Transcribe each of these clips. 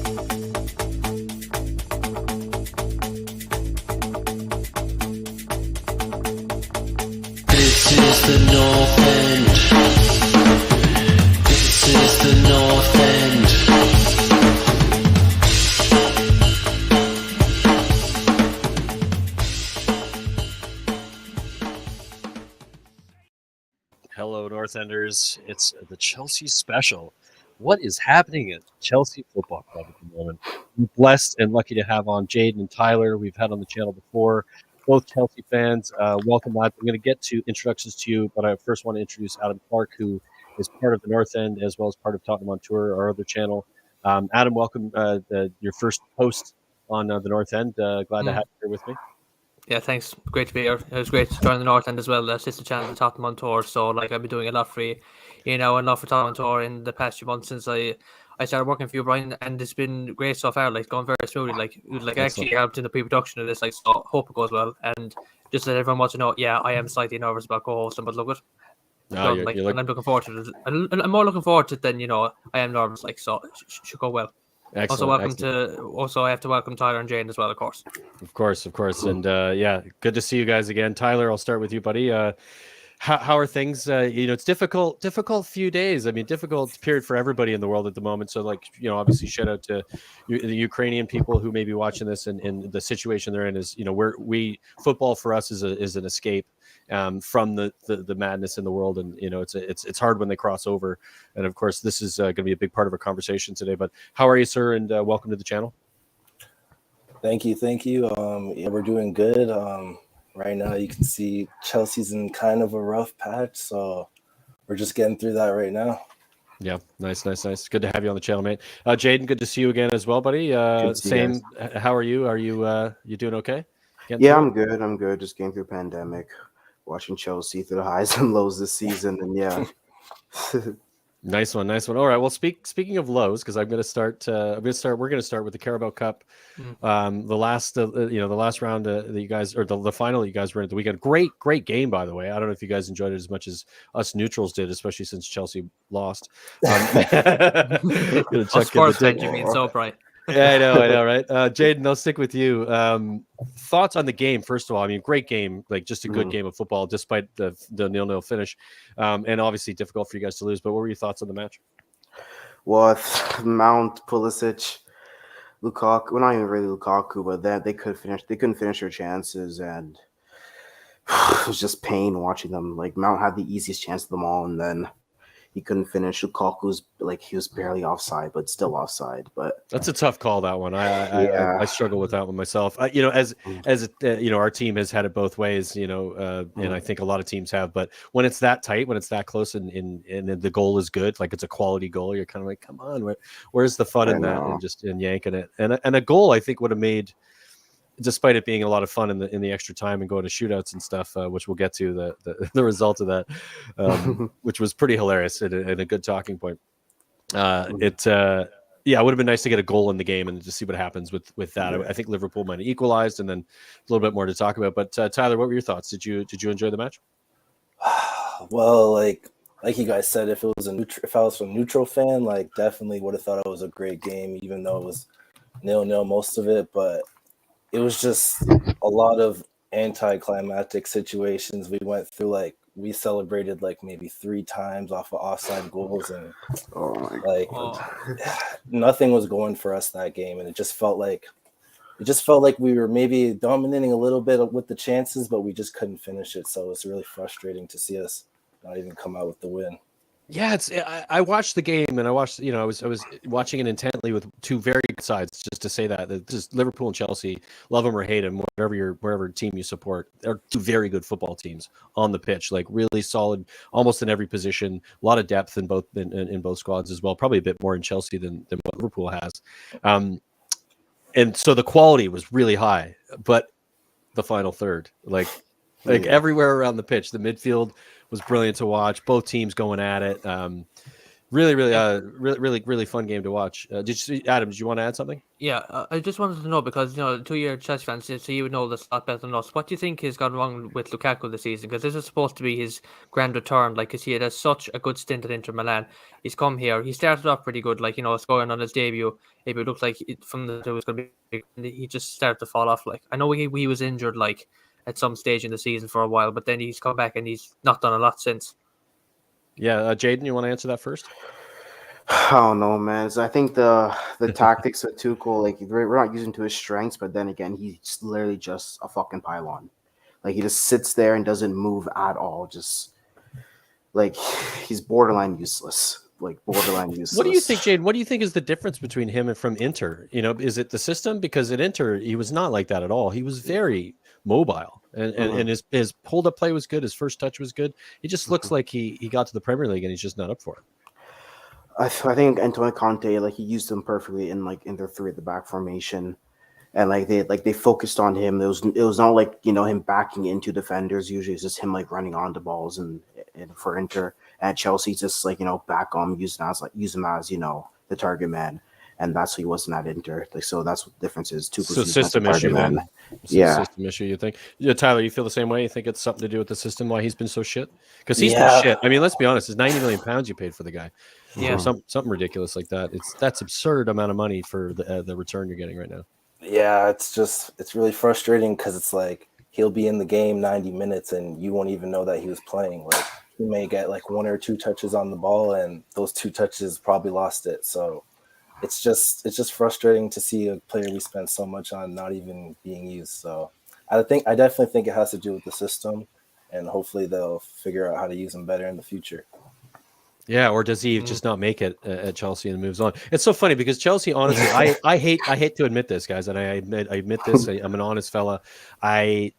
This is the North End. This is the North End. Hello, North Enders. It's the Chelsea special. What is happening at Chelsea Football Club at the moment? We're blessed and lucky to have on Jaiden and Tyler. We've had on the channel before. Both Chelsea fans. Welcome, lads. I'm going to get to introductions to you, but I first want to introduce Adam Clarke, who is part of the North End as well as part of Tottenham on Tour, our other channel. Adam, welcome. Your first post on the North End. Glad to have you here with me. Yeah, thanks. Great to be here. It was great to join the North End as well. That's just a channel to Tottenham on Tour. So, I've been doing a lot for you, and a lot for Tottenham on Tour in the past few months since I started working for you, Brian, and it's been great so far. Going very smoothly. Actually helped in the pre-production of this. So hope it goes well. And just let everyone want to know, I am slightly nervous about co-hosting, but look it. No, and I'm looking forward to it. I'm more looking forward to it than I am nervous. So it should go well. Excellent. Also I have to welcome Tyler and Jane as well, of course. Of course. And good to see you guys again. Tyler, I'll start with you, buddy. How are things? It's difficult few days. I mean, difficult period for everybody in the world at the moment. So obviously shout out to the Ukrainian people who may be watching this, and the situation they're in is, football for us is an escape from the madness in the world. And, it's hard when they cross over. And of course, this is going to be a big part of our conversation today, but how are you, sir? And welcome to the channel. Thank you. We're doing good. Right now, you can see Chelsea's in kind of a rough patch, so we're just getting through that right now. Yeah, nice. Good to have you on the channel, mate. Jaiden, good to see you again as well, buddy. Same. How are you? Are you doing okay? I'm good. Just getting through pandemic, watching Chelsea through the highs and lows this season, and yeah. Nice one. All right. Well, speaking of lows, because we're going to start with the Carabao Cup. The last round that you guys, or the final you guys were in at the weekend. Great game, by the way. I don't know if you guys enjoyed it as much as us neutrals did, especially since Chelsea lost. Sports fans, you mean so bright. Yeah, I know, right? Jaiden, I'll stick with you. Thoughts on the game, first of all. I mean, great game, just a good game of football, despite the 0-0 finish. And obviously difficult for you guys to lose, but what were your thoughts on the match? Well, Mount, Pulisic, Lukaku, well, not even really Lukaku, but they couldn't finish their chances, and it was just pain watching them. Mount had the easiest chance of them all, and then he couldn't finish. Lukaku's he was barely offside, but still offside. But that's a tough call, that one. I struggle with that one myself. Our team has had it both ways, and I think a lot of teams have. But when it's that tight, when it's that close, and the goal is good, it's a quality goal, you're kind of like, come on, where's the fun in that? And yanking it, and a goal I think would have made, despite it being a lot of fun in the extra time and going to shootouts and stuff, which we'll get to the result of that, which was pretty hilarious and a good talking point. It would have been nice to get a goal in the game and just see what happens with that. I think Liverpool might have equalized, and then a little bit more to talk about. But Tyler, what were your thoughts? Did you enjoy the match? Well, like you guys said, if I was a neutral fan, definitely would have thought it was a great game, even though it was 0-0 most of it. But it was just a lot of anticlimactic situations we went through. We celebrated we 3 times off of offside goals, and nothing was going for us that game. And it just felt like we were maybe dominating a little bit with the chances, but we just couldn't finish it. So it's really frustrating to see us not even come out with the win. Yeah, I watched the game, and I watched, I was watching it intently with two very good sides, just to say that just Liverpool and Chelsea, love them or hate them, wherever team you support, they're two very good football teams on the pitch, really solid, almost in every position, a lot of depth in both squads as well, probably a bit more in Chelsea than what Liverpool has. And so the quality was really high, but the final third, everywhere around the pitch, the midfield was brilliant to watch. Both teams going at it. Really fun game to watch. Adam? Did you want to add something? Yeah, I just wanted to know because 2-year Chelsea fans, so you would know this a lot better than us. What do you think has gone wrong with Lukaku this season? Because this is supposed to be his grand return. Like, cause he had such a good stint at Inter Milan. He's come here. He started off pretty good, like scoring on his debut. Maybe it looked like from the it was going to be. He just started to fall off. Like, I know he was injured like at some stage in the season for a while, but then he's come back and he's not done a lot since. Yeah, Jaiden, you want to answer that first? I don't know, man. So I think the tactics of Tuchel, like we're not using to his strengths, but then again, he's literally just a fucking pylon. Like he just sits there and doesn't move at all. Just like he's borderline useless. Like borderline useless. What do you think, Jaiden? What do you think is the difference between him and from Inter? Is it the system? Because at Inter, he was not like that at all. He was very mobile, and his hold up play was good. His first touch was good. He just looks like he got to the Premier League and he's just not up for it. I think Antonio Conte, like he used them perfectly in their three at the back formation, and they focused on him. It was not like him backing into defenders. Usually it's just him like running onto balls and for Inter. At Chelsea, just back on use him as the target man, and that's what he wasn't at Inter. Like so, that's what the difference is. So system issue, man. Yeah, system issue. You think? Yeah, Tyler, you feel the same way? You think it's something to do with the system? Why he's been so shit? Because he's been shit. I mean, let's be honest. It's £90 million you paid for the guy. Yeah, something ridiculous like that. That's absurd amount of money for the return you're getting right now. Yeah, it's really frustrating because it's like he'll be in the game 90 minutes and you won't even know that he was playing. Like he may get like 1 or 2 touches on the ball and those 2 touches probably lost it. So it's just frustrating to see a player we spent so much on not even being used. So I definitely think it has to do with the system, and hopefully they'll figure out how to use him better in the future. Yeah, or does he just not make it at Chelsea and moves on? It's so funny because Chelsea, honestly, I hate to admit this, guys, and I admit this. I'm an honest fella. I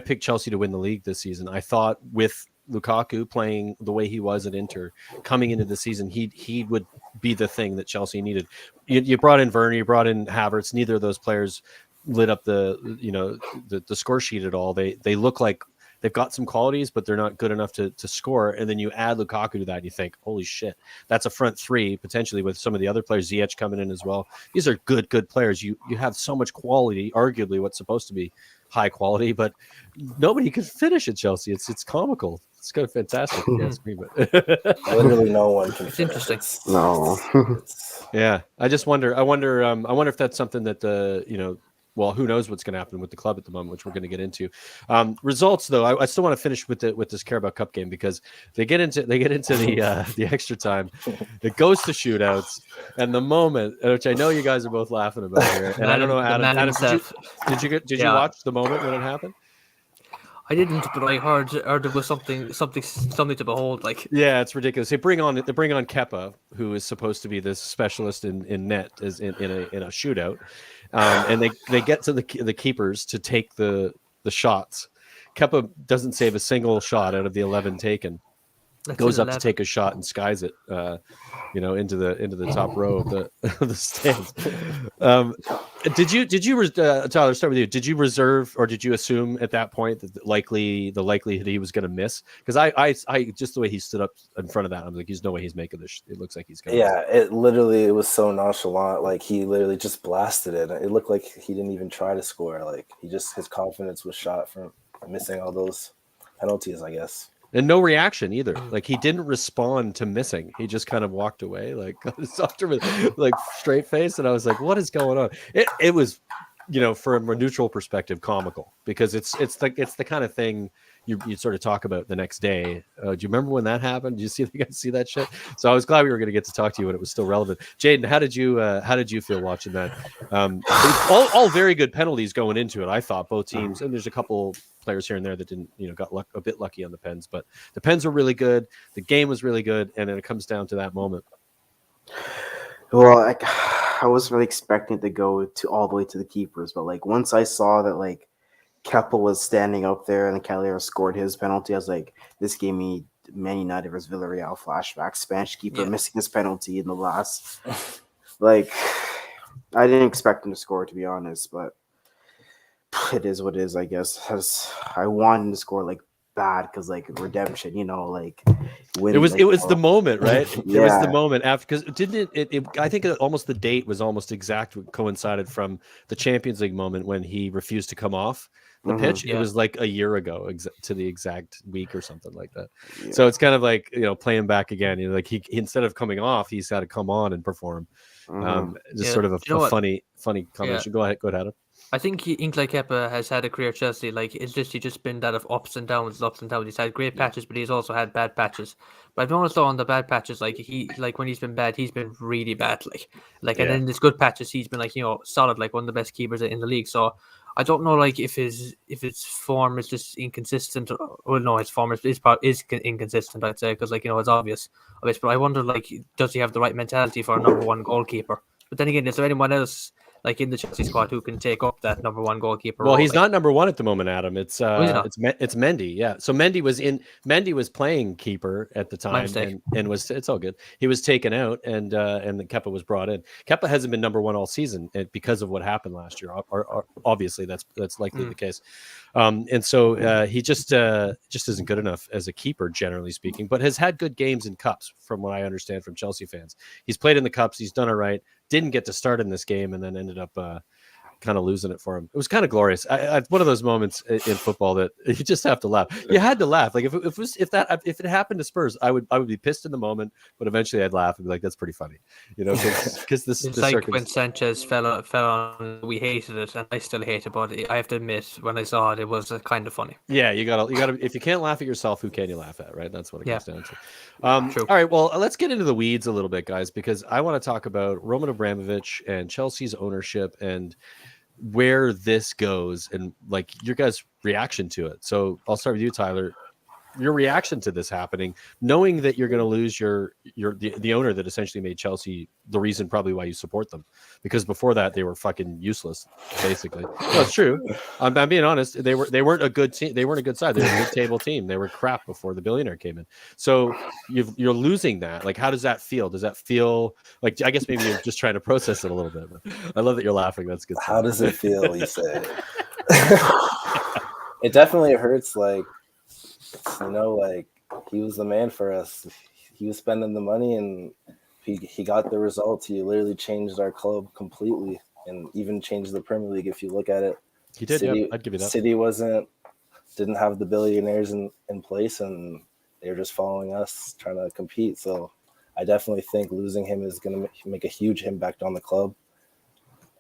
picked Chelsea to win the league this season. I thought with Lukaku playing the way he was at Inter coming into the season, he would be the thing that Chelsea needed. You brought in Werner, you brought in Havertz. Neither of those players lit up the score sheet at all. They look like they've got some qualities, but they're not good enough to score. And then you add Lukaku to that, and you think, holy shit, that's a front three potentially with some of the other players, Ziyech coming in as well. These are good players. You have so much quality, arguably what's supposed to be high quality, but nobody could finish at Chelsea. It's comical. It's kind of fantastic. Literally no one can. It's interesting. No. Yeah, I just wonder. I wonder if that's something that well, who knows what's going to happen with the club at the moment, which we're going to get into. Results, though, I still want to finish with this Carabao Cup game because they get into the extra time. It goes to shootouts, and the moment, which I know you guys are both laughing about here, and I don't know, Adam, did you watch the moment when it happened? I didn't, but I heard it was something to behold. Like, yeah, it's ridiculous. They bring on Kepa, who is supposed to be this specialist in net, as in a shootout. And they get to the keepers to take the shots. Kepa doesn't save a single shot out of the 11 taken. Goes up to take a shot and skies it, into the top row of the stands. Did you Tyler, start with you? Did you reserve or did you assume at that point that the likelihood he was going to miss? Because I just the way he stood up in front of that, I'm like, there's no way he's making this. It looks like he's going. Yeah, it was so nonchalant. Like he literally just blasted it. It looked like he didn't even try to score. Like his confidence was shot from missing all those penalties, I guess. And no reaction either. Like he didn't respond to missing. He just kind of walked away, like after with like straight face. And I was like, "What is going on?" It was, from a neutral perspective, comical because it's the kind of thing you sort of talk about the next day. Do you remember when that happened? Did you guys see that shit? So I was glad we were going to get to talk to you when it was still relevant. Jaiden, how did you feel watching that? All very good penalties going into it. I thought both teams, and there's a couple players here and there that didn't, got a bit lucky on the pens, but the pens were really good. The game was really good, and then it comes down to that moment. Well, I wasn't really expecting it to go all the way to the keepers, but once I saw that Kepa was standing up there and Calera scored his penalty, I was like, this gave me Man United versus Villarreal flashback. Spanish keeper missing his penalty in the last. I didn't expect him to score, to be honest, but it is what it is, I guess. I wanted him to score bad because like redemption, like It was the moment, right? It was the Yeah. moment after, because didn't it I think almost the date was almost exact, coincided from the Champions League moment when he refused to come off the pitch. It was like a year ago to the exact week or something like that. Yeah. So it's kind of like, playing back again, like he instead of coming off, he's got to come on and perform. Sort of a funny combination. Go ahead, Adam. I think Inclay Kepa has had a career at Chelsea. Like, it's just been that of ups and downs. He's had great patches, but he's also had bad patches. But I've noticed on the bad patches, like when he's been bad, he's been really bad. And then in his good patches, he's been solid, like one of the best keepers in the league. So I don't know, like if his form is just inconsistent. Well, no, his form is inconsistent. I'd say because it's obvious. But I wonder, like, does he have the right mentality for a number one goalkeeper? But then again, is there anyone else like in the Chelsea squad who can take up that number one goalkeeper role? Well, he's not number one at the moment, Adam. It's Mendy. Yeah. So Mendy was playing keeper at the time, and it's all good. He was taken out, and then Kepa was brought in. Kepa hasn't been number one all season because of what happened last year. Obviously, that's likely the case. And so he just isn't good enough as a keeper, generally speaking, but has had good games in cups, from what I understand from Chelsea fans. He's played in the cups. He's done all right. Didn't get to start in this game, and then ended up kind of losing it for him. It was kind of glorious. One of those moments in football that you just have to laugh. You had to laugh. Like if it happened to Spurs, I would be pissed in the moment, but eventually I'd laugh and be like, "That's pretty funny," because this. It's like when Sanchez fell on. We hated it, and I still hate it. But I have to admit, when I saw it, it was kind of funny. Yeah, you gotta. If you can't laugh at yourself, who can you laugh at? Right. That's what it comes down to. All right. Well, let's get into the weeds a little bit, guys, because I want to talk about Roman Abramovich and Chelsea's ownership and where this goes and like your guys' reaction to it. So I'll start with you, Tyler. Your reaction to this happening, knowing that you're going to lose the owner that essentially made Chelsea the reason probably why you support them, because before that they were fucking useless, basically. No, it's true. I'm being honest. They weren't a good team. They weren't a good side. They were a mid-table team. They were crap before the billionaire came in. So you're losing that. Like, how does that feel? Does that feel like, I guess maybe you're just trying to process it a little bit. But I love that you're laughing. That's good. How does it feel? You say. It definitely hurts. Like, like he was the man for us. He was spending the money, and he got the results. He literally changed our club completely, and even changed the Premier League. If you look at it, he did. City, I'd give you that. City didn't have the billionaires in place, and they were just following us, trying to compete. So I definitely think losing him is going to make a huge impact on the club,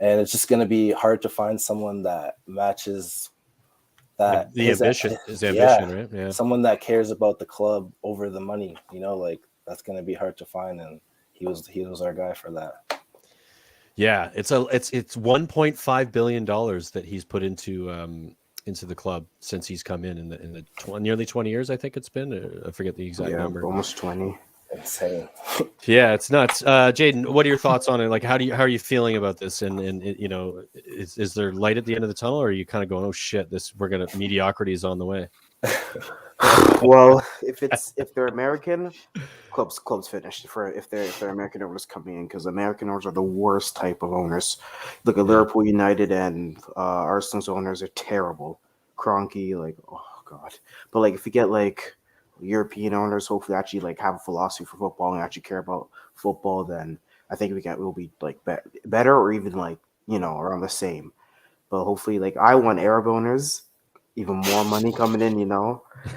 and it's just going to be hard to find someone that matches. His ambition, right? Yeah. Someone that cares about the club over the money, like that's going to be hard to find, and he was our guy for that. Yeah, it's $1.5 billion that he's put into the club since he's come in the nearly 20 years. I think it's been. I forget the exact number. Almost 20. Insane. Yeah, it's nuts. Jaiden, what are your thoughts on it? Like, how are you feeling about this? And is there light at the end of the tunnel, or are you kind of going, oh shit, mediocrity is on the way? Well, if they're American, clubs finished. If they're American owners coming in, because American owners are the worst type of owners. Look at Liverpool, United, and Arsenal's owners are terrible. Kroenke, like, oh god. But like, if you get like European owners, hopefully actually like have a philosophy for football and actually care about football, then I think we'll be like better, or even like around the same. But hopefully, like, I want Arab owners, even more money coming in,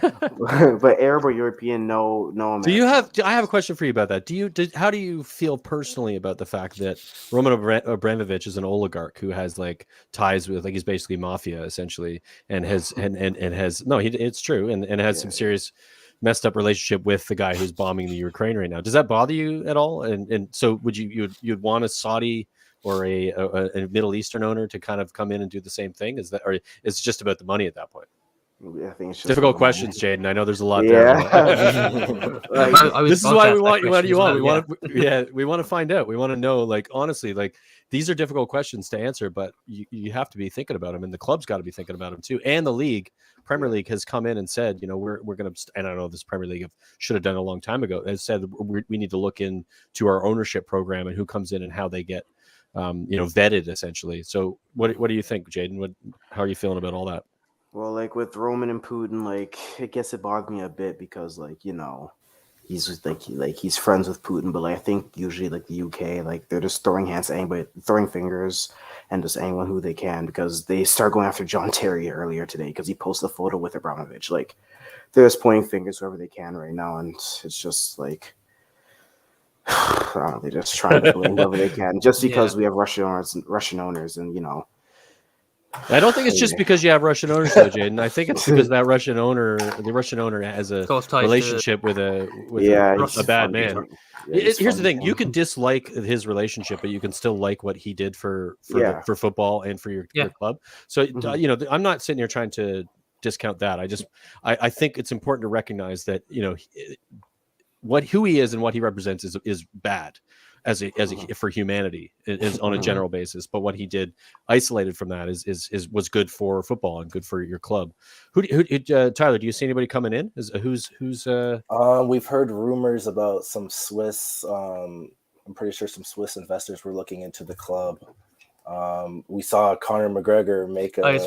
but Arab or European, no. I have a question for you about that. How do you feel personally about the fact that Roman Abramovich is an oligarch who has like ties with, like, he's basically mafia essentially, and has it's true, and has some serious messed up relationship with the guy who's bombing the Ukraine right now. Does that bother you at all? And so would you'd want a Saudi or a Middle Eastern owner to kind of come in and do the same thing? Is it just about the money at that point? Yeah, I think it's just difficult questions, Jaiden. I know there's a lot there. This is why we want you on. We want to find out. We want to know, like, honestly, like, these are difficult questions to answer, but you have to be thinking about them, and the club's got to be thinking about them too. And the league, Premier League, has come in and said, we're going to, and I know this Premier League should have done a long time ago, has said we need to look into our ownership program and who comes in and how they get vetted essentially. So what do you think, Jaiden? How are you feeling about all that? Well, like with Roman and Putin, like I guess it bothered me a bit because, like, he's just, he's friends with Putin, but like I think usually like the UK, like they're just throwing hands at anybody, throwing fingers, and just anyone who they can, because they start going after John Terry earlier today because he posted a photo with Abramovich. Like they're just pointing fingers wherever they can right now, and it's just like I don't know, they're just trying to blame whoever they can just because we have Russian owners, and I don't think it's just because you have Russian owners, though, Jaiden. I think it's because the Russian owner has a relationship with a bad man. Here's the thing: you can dislike his relationship, but you can still like what he did for football and for your club. So I'm not sitting here trying to discount that. I think it's important to recognize that who he is and what he represents is bad. For humanity is on a general basis, but what he did isolated from that was good for football and good for your club. Tyler, do you see anybody coming in? Who's we've heard rumors about some Swiss. I'm pretty sure some Swiss investors were looking into the club. We saw Conor McGregor make a. I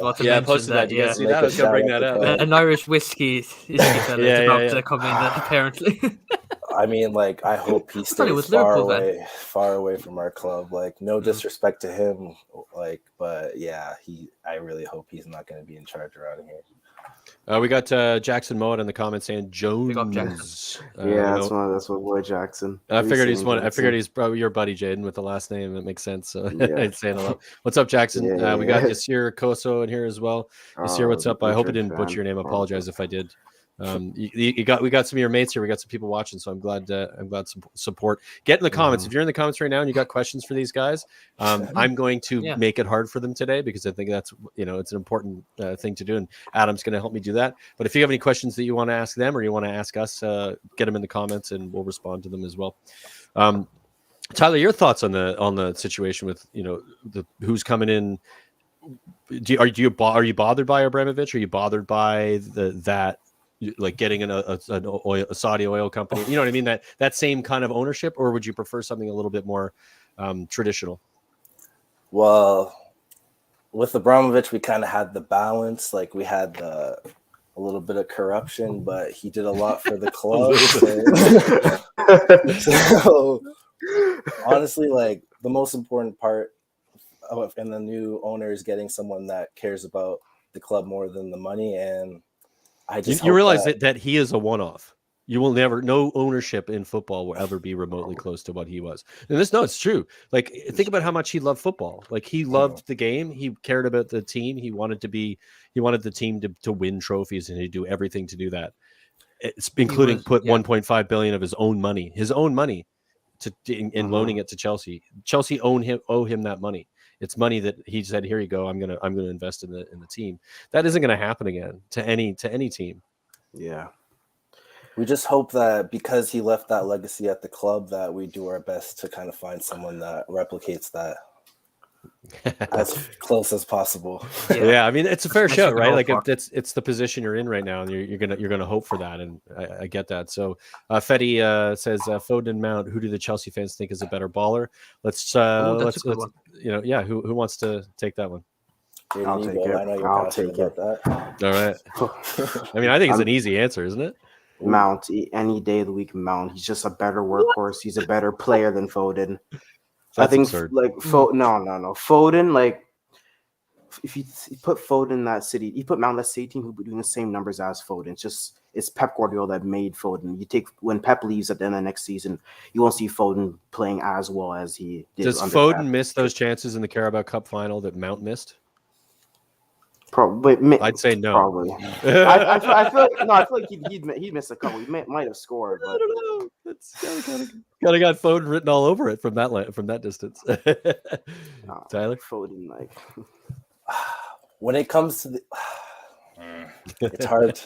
posted that. You guys see that? I was gonna bring that up. An Irish whiskey about to come in. Apparently. I mean, like, I hope he stays far away from our club. Like, no disrespect to him, like, but yeah, I really hope he's not going to be in charge around here. We got Jackson Mowat in the comments saying Jones. That's my boy Jackson. I figured he's probably your buddy Jaiden with the last name. That makes sense. So I'd say hello. What's up, Jackson? We got Yasir Koso in here as well. Yasir, what's up? I hope I didn't butcher your name. I apologize if I did. We got some of your mates here. We got some people watching, so I'm glad some support. Get in the comments if you're in the comments right now and you got questions for these guys. I'm going to make it hard for them today because I think that's it's an important thing to do, and Adam's going to help me do that. But if you have any questions that you want to ask them or you want to ask us, get them in the comments and we'll respond to them as well. Tyler, your thoughts on the situation with who's coming in? Are you bothered by Abramovich? Are you bothered by that? Like getting a Saudi oil company, you know what I mean? That same kind of ownership, or would you prefer something a little bit more traditional? Well, with Abramovich, we kind of had the balance. Like we had a little bit of corruption, but he did a lot for the club. So honestly, like the most important part in the new owner is getting someone that cares about the club more than the money. And you realize that he is a one-off. You will no ownership in football will ever be remotely close to what he was. And it's true. Like think about how much he loved football. Like he loved the game. He cared about the team. He wanted the team to win trophies, and he'd do everything to do that. It's including put 1.5 billion of his own money in loaning it to Chelsea. Chelsea owe him that money. It's money that he said, "Here you go. I'm gonna invest in the team." That isn't going to happen again to any team. Yeah, we just hope that because he left that legacy at the club, that we do our best to kind of find someone that replicates that as close as possible. Yeah, I mean it's a fair shout, right? Like it's the position you're in right now, and you're gonna hope for that, and I get that. So Fetty says Foden and Mount. Who do the Chelsea fans think is a better baller? Let's who wants to take that one? I'll take it. I'll take it. All right. I mean, I think it's an easy answer, isn't it? Mount, any day of the week. Mount. He's just a better workhorse. He's a better player than Foden. That's I think absurd. Like no. Foden, like if you put Foden in that city, you put Mount in that city team who would be doing the same numbers as Foden. It's Pep Guardiola that made Foden. When Pep leaves at the end of next season, you won't see Foden playing as well as he did. Does Foden miss those chances in the Carabao Cup final that Mount missed? Probably. I'd say no. Probably. I feel like he'd missed a couple. He might have scored. But... I don't know. It's kind of got Foden written all over it from that distance. Tyler, Foden, like when it comes to the. It's hard,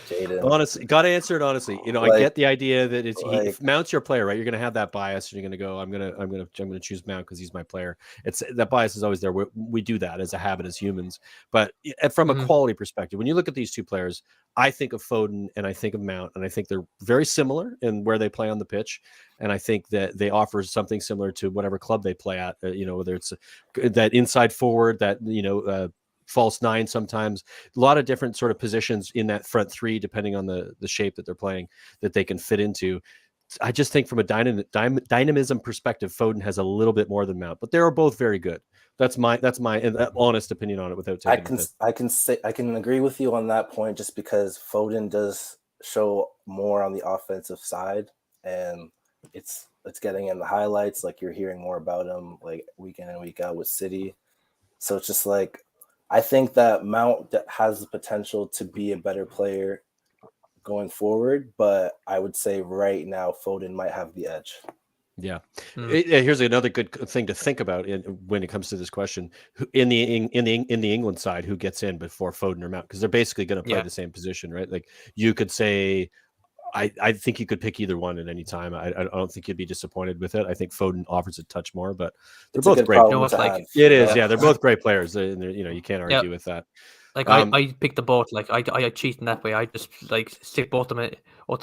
Jaiden. Honestly, got to answer it honestly. I get the idea that if Mount's your player, right? You're going to have that bias, and you're going to go, I'm going to choose Mount because he's my player. It's that bias is always there. We do that as a habit as humans, but from a quality perspective, when you look at these two players, I think of Foden and I think of Mount, and I think they're very similar in where they play on the pitch, and I think that they offer something similar to whatever club they play at. Whether it's that inside forward, that false nine sometimes. A lot of different sort of positions in that front three, depending on the shape that they're playing, that they can fit into. I just think from a dynamism perspective, Foden has a little bit more than Mount, but they are both very good. That's my honest opinion on it. Without taking I can agree with you on that point, just because Foden does show more on the offensive side, and it's getting in the highlights. Like, you're hearing more about him like week in and week out with City. So it's just like, I think that Mount has the potential to be a better player going forward, but I would say right now Foden might have the edge. Yeah. Here's another good thing to think about when it comes to this question: in the England side, who gets in before Foden or Mount? Because they're basically going to play the same position, right? Like, you could say, I think you could pick either one at any time. I don't think you'd be disappointed with it. I think Foden offers a touch more, but they're both great. It is, yeah. They're both great players. You can't argue with that. Like, I picked the both. Like, I cheat in that way. I just like stick both of them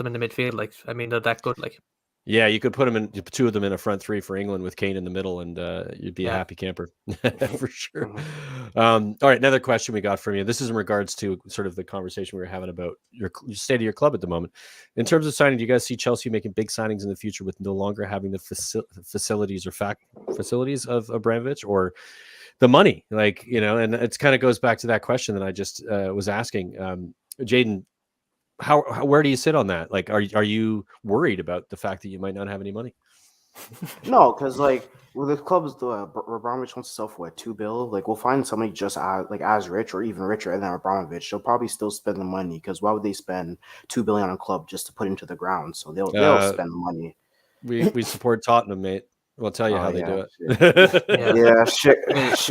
in the midfield. Like, I mean, they're that good. Like, yeah, you could put them in, two of them in a front three for England with Kane in the middle, and you'd be a happy camper for sure. All right, another question we got from you. This is in regards to sort of the conversation we were having about your state of your club at the moment. In terms of signing, do you guys see Chelsea making big signings in the future with no longer having the facilities of Abramovich, or the money? Like, and it kind of goes back to that question that I just was asking. Jaiden, where do you sit on that? Like, are you worried about the fact that you might not have any money? No, because like, the clubs, Abramovich wants to sell for $2 billion. Like, we'll find somebody just as rich or even richer than Abramovich. They'll probably still spend the money, because why would they spend $2 billion on a club just to put into the ground? So they'll spend the money. We support Tottenham, mate. We'll tell you how they do it. Shit.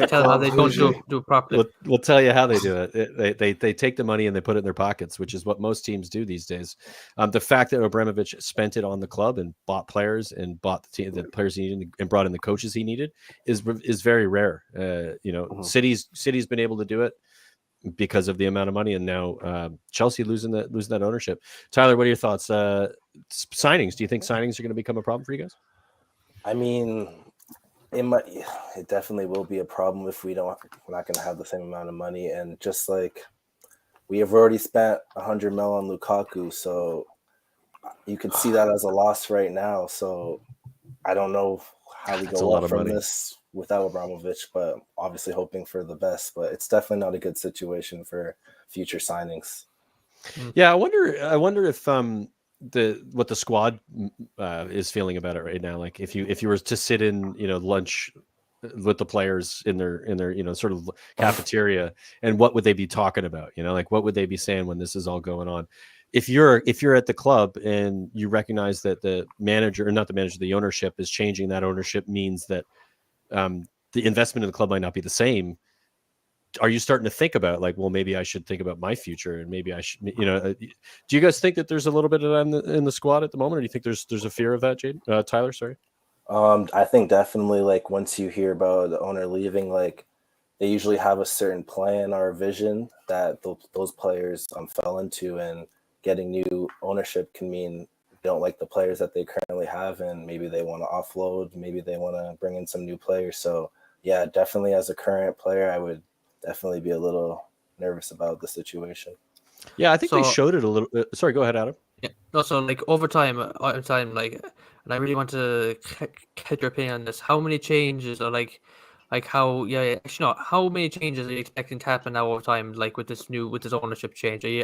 Tell them how they don't do it properly. We'll tell you how they do it. They take the money and they put it in their pockets, which is what most teams do these days. The fact that Abramovich spent it on the club and bought players and bought the players he needed and brought in the coaches he needed is very rare. City's been able to do it because of the amount of money, and now Chelsea losing that ownership. Tyler, what are your thoughts? Signings? Do you think signings are going to become a problem for you guys? I mean, it definitely will be a problem if we're not going to have the same amount of money. And just like, we have already spent 100 mil on Lukaku, so you can see that as a loss right now. So I don't know how we go up from this without Abramovich, but obviously hoping for the best. But it's definitely not a good situation for future signings. Yeah, I wonder if what the squad is feeling about it right now. Like, if you were to sit in lunch with the players in their sort of cafeteria, and what would they be talking about? Like, what would they be saying when this is all going on? If you're at the club and you recognize that the ownership is changing, that ownership means that the investment in the club might not be the same. Are you starting to think about, like, well, maybe I should think about my future, and maybe I should, do you guys think that there's a little bit of that in the squad at the moment, or do you think there's a fear of that, Jaiden? Tyler, sorry. I think definitely, like, once you hear about the owner leaving, like, they usually have a certain plan or vision that those players fell into, and getting new ownership can mean they don't like the players that they currently have, and maybe they want to offload, maybe they want to bring in some new players. So yeah, definitely as a current player, I would definitely be a little nervous about the situation. Yeah, I think they showed it a little bit. Sorry, go ahead, Adam. Yeah. Also, like, over time, like, and I really want to get your opinion on this. How many changes are like how? Yeah, actually, not how many changes are you expecting to happen now over time? Like, with this ownership change, are you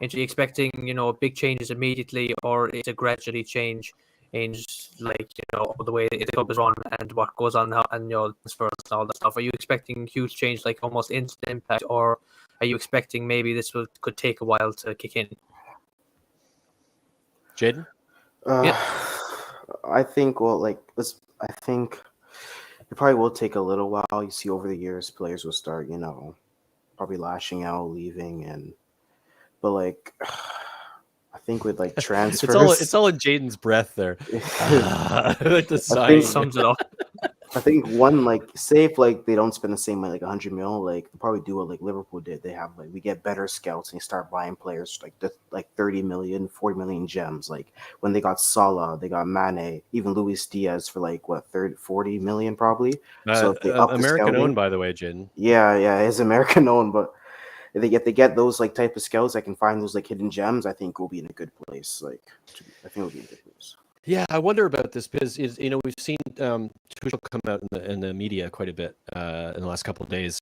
expecting big changes immediately, or is it gradually change, like, the way the club is run and what goes on now, and transfers and all that stuff? Are you expecting huge change, like almost instant impact, or are you expecting maybe this could take a while to kick in? Jaiden? I think, I think it probably will take a little while. You see, over the years, players will start, probably lashing out, leaving, but like, I think with like transfers, it's all in Jaiden's breath there. Like the sign sums it up. I think one like say if like they don't spend the same money, like 100 mil, like they'll probably do what like Liverpool did. They have like we get better scouts and you start buying players like 30 million, 40 million gems. Like when they got Salah, they got Mane, even Luis Diaz for like what 30, 40 million probably. So if they up the American scouting, owned, by the way, Jaiden. yeah, it's American owned, but if they get those like type of scouts that can find those like hidden gems, I think we'll be in a good place. Like I think we'll be in a good place. Yeah, I wonder about this because we've seen Tuchel come out in the media quite a bit in the last couple of days.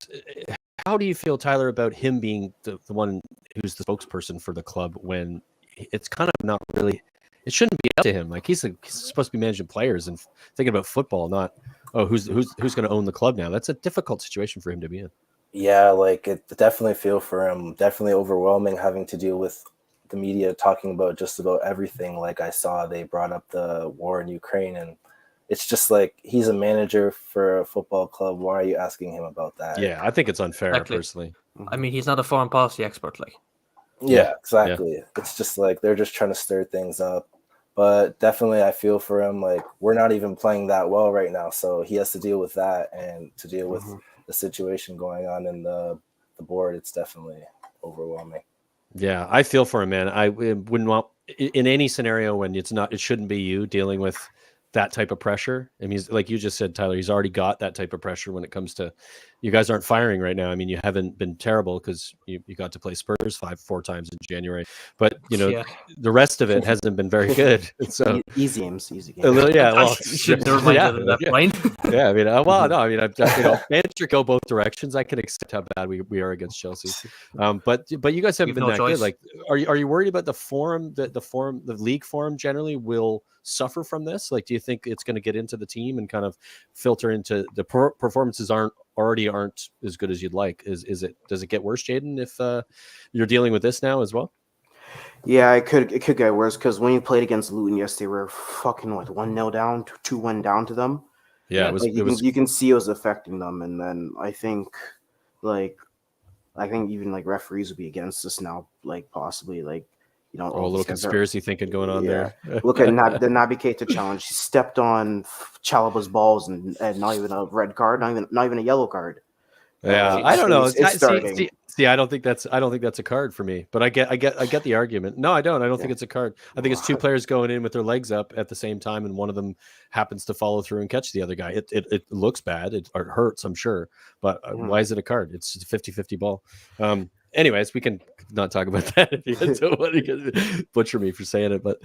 How do you feel, Tyler, about him being the one who's the spokesperson for the club when it's kind of not really? It shouldn't be up to him. Like he's supposed to be managing players and thinking about football, not who's going to own the club now. That's a difficult situation for him to be in. Yeah, like it definitely feel for him. Definitely overwhelming having to deal with the media talking about just about everything. Like I saw they brought up the war in Ukraine, and it's just like he's a manager for a football club. Why are you asking him about that? Yeah, I think it's unfair personally. I mean, he's not a foreign policy expert, like. Yeah, exactly. Yeah. It's just like they're just trying to stir things up. But definitely I feel for him. Like we're not even playing that well right now, so he has to deal with that and to deal with the situation going on in the board. It's definitely overwhelming. Yeah, I feel for him, man. I wouldn't want in any scenario when it shouldn't be you dealing with that type of pressure. I mean, like you just said, Tyler, he's already got that type of pressure when it comes to you guys aren't firing right now. I mean, you haven't been terrible because you got to play Spurs 4 times in January, but the rest of it hasn't been very good. So easy games. Yeah, well, Yeah, I mean, well, no, I mean, manager go both directions. I can accept how bad we are against Chelsea, but you guys haven't been that good. Like, are you worried about the forum? The league forum generally will suffer from this? Like, do you think it's going to get into the team and kind of filter into the performances aren't as good as you'd like? Does it get worse, Jaiden, if you're dealing with this now as well? Yeah, it could get worse because when you played against Luton yesterday, we were fucking 1-0 down, 2-1 down to them. Yeah, you can see it was affecting them, and then I think even like referees would be against us now, like possibly like. A little conspiracy thinking going on there. Look at the Naby Keita challenge. He stepped on Chalaba's balls and not even a red card, not even a yellow card. Yeah, I don't know. It's See, I don't think that's a card for me. But I get the argument. No, I don't. I don't think it's a card. I think it's two players going in with their legs up at the same time, and one of them happens to follow through and catch the other guy. It looks bad. It hurts, I'm sure. But why is it a card? It's a 50-50 ball. Anyways, we can not talk about that if you don't want to butcher me for saying it. But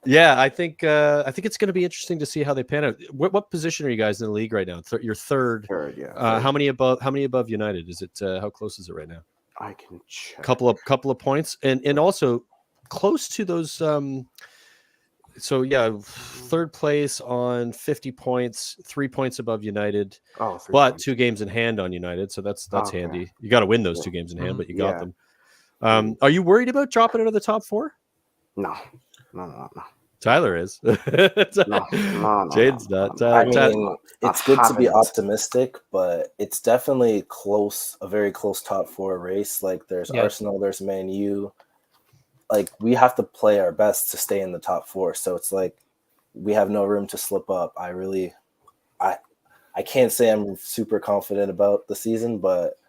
yeah, I think it's going to be interesting to see how they pan out. What position are you guys in the league right now? You're third. Third, yeah. How many above United? Is it how close is it right now? I can check. Couple of points, and also close to those. So yeah, third place on 50 points, 3 points above United, but points. 2 games in hand on United. So that's handy. You got to win those 2 games in hand, but you got them. Are you worried about dropping out of the top 4? No. Tyler is. No. Jaiden's not. I mean, it's good to be optimistic, but it's definitely close, a very close top 4 race. Like there's Arsenal, there's Man U. Like we have to play our best to stay in the top 4. So it's like we have no room to slip up. I can't say I'm super confident about the season, but